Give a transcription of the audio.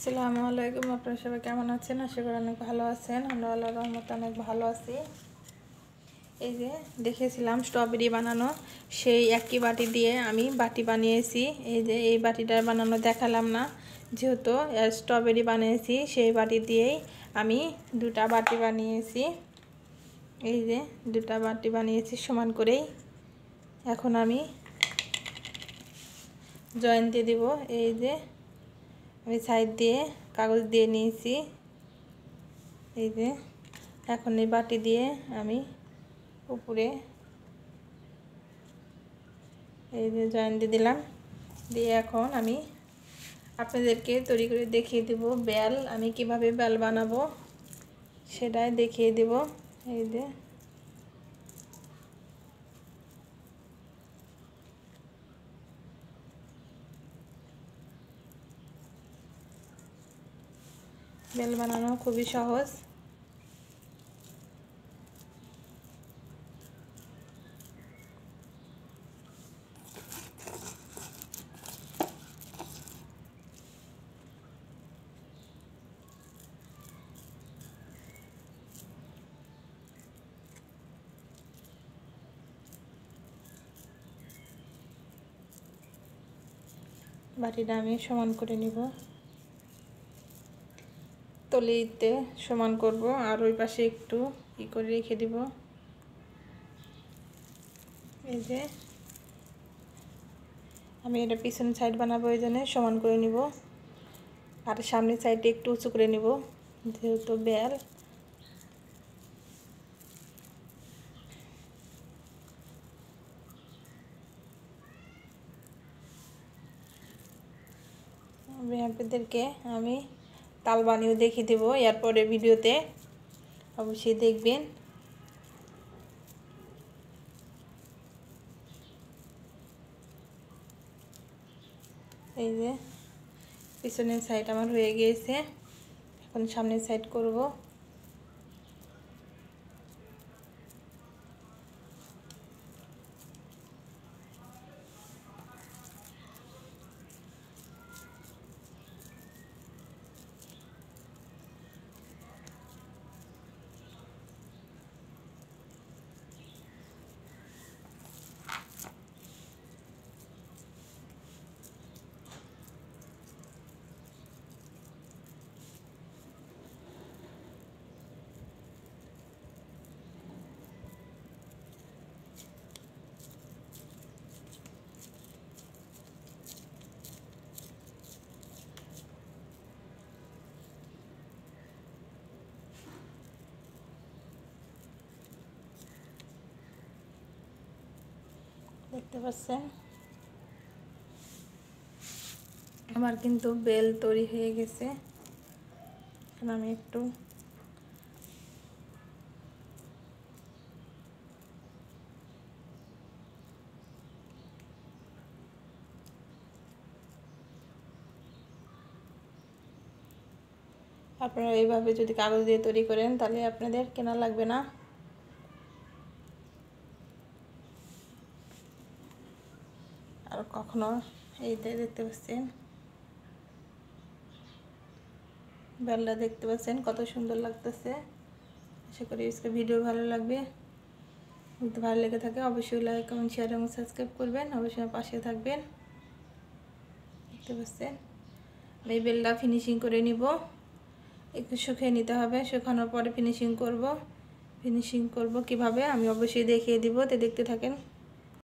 আসসালামু আলাইকুম। আপনারা সবাই কেমন আছেন? আশা করি অনেক ভালো আছেন। আমরা আল্লাহর রহমতে অনেক ভালো আছি। এই যে দেখেছিলাম স্ট্রবেরি বানানো, সেই একই বাটি দিয়ে আমি বাটি বানিয়েছি। এই যে এই বাটিটা বানানো দেখালাম না, যেহেতু স্ট্রবেরি বানিয়েছি সেই বাটি দিয়েই আমি দুটা বাটি বানিয়েছি। এই যে দুটা বাটি বানিয়েছি সমান করেই। এখন আমি জয়েন দিয়ে দিব। এই যে আমি সাইড দিয়ে কাগজ দিয়ে নিয়েছি। এই যে এখন এই বাটি দিয়ে আমি উপরে এই যে জয়েন দিয়ে দিলাম। দিয়ে এখন আমি আপনাদেরকে তৈরি করে দেখিয়ে দেব বেল। আমি কিভাবে বেল বানাবো সেটাই দেখিয়ে দেব। এই যে বেল বানানো খুবই সহজ। বাটিটা আমি সমান করে নিব, তলিতে সমান করব, আর ওই পাশে একটু করে রেখে দিব। এই যে আমি এটা পিছনের সাইড বানাবো, এই জন্য সমান করে নিব, আর সামনের সাইডে একটু উঁচু করে নিব যেহেতু বেল। আপনাদেরকে আমি তাল বানিয়েও দেখিয়ে দেবো এরপরে ভিডিওতে, অবশ্যই দেখবেন। এই যে পিছনের সাইড আমার হয়ে গিয়েছে, এখন সামনের সাইড করব। দেখতে পাচ্ছেন আমার কিন্তু বেল তৈরি হয়ে গেছে। এখন আমি একটু আপনারা এইভাবে যদি কাগজ দিয়ে তৈরি করেন তাহলে আপনাদের কেনা লাগবে না। আর কখনো এই দেখতে পাচ্ছেন বেলটা, দেখতে পাচ্ছেন কত সুন্দর লাগতেছে। আশা করি আজকে ভিডিও ভালো লাগবে। যদি ভালো লেগে থাকে অবশ্যই লাইক, কমেন্ট, শেয়ার এবং সাবস্ক্রাইব করবেন। অবশ্যই পাশে থাকবেন। দেখতে পাচ্ছেন আমি এই বেলটা ফিনিশিং করে নিব, একটু শুকিয়ে নিতে হবে। শুকানোর পরে ফিনিশিং করব কিভাবে আমি অবশ্যই দেখিয়ে দিব, তো দেখতে থাকেন।